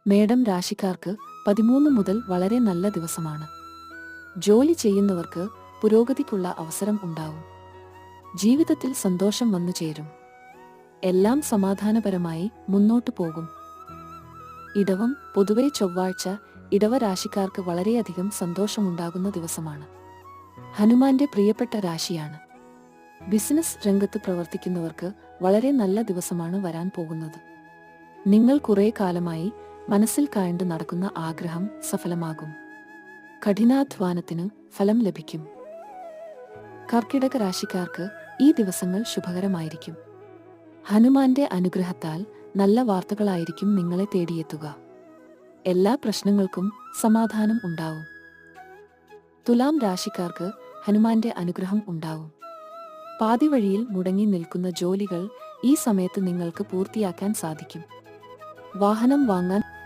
മേടം രാശിക്കാർക്ക് 13 മുതൽ വളരെ നല്ല ദിവസമാണ്. ജോലി ചെയ്യുന്നവർക്ക് പുരോഗതിക്കുള്ള അവസരം ഉണ്ടാവും. ജീവിതത്തിൽ സന്തോഷം വന്നു ചേരും. എല്ലാം സമാധാനപരമായി മുന്നോട്ടു പോകും. ഇടവം പൊതുവെ ചൊവ്വാഴ്ച ഇടവ രാശിക്കാർക്ക് വളരെയധികം സന്തോഷമുണ്ടാകുന്ന ദിവസമാണ്. ഹനുമാന്റെ പ്രിയപ്പെട്ട രാശിയാണ്. ബിസിനസ് രംഗത്ത് പ്രവർത്തിക്കുന്നവർക്ക് വളരെ നല്ല ദിവസമാണ് വരാൻ പോകുന്നത്. നിങ്ങൾ കുറേ കാലമായി മനസ്സിൽ കാണ്ട് നടക്കുന്ന ആഗ്രഹം സഫലമാകും. കഠിനാധ്വാനത്തിന് ഫലം ലഭിക്കും. കർക്കിടക രാശിക്കാർക്ക് ഈ ദിവസങ്ങൾ ശുഭകരമായിരിക്കും. ഹനുമാന്റെ അനുഗ്രഹത്താൽ നല്ല വാർത്തകളായിരിക്കും നിങ്ങളെ തേടിയെത്തുക. എല്ലാ പ്രശ്നങ്ങൾക്കും സമാധാനം ഉണ്ടാവും. തുലാം രാശിക്കാർക്ക് ഹനുമാന്റെ അനുഗ്രഹം ഉണ്ടാവും. പാതിവഴിയിൽ മുടങ്ങി നിൽക്കുന്ന ജോലികൾ ഈ സമയത്ത് നിങ്ങൾക്ക് പൂർത്തിയാക്കാൻ സാധിക്കും. വാഹനം വാങ്ങാൻ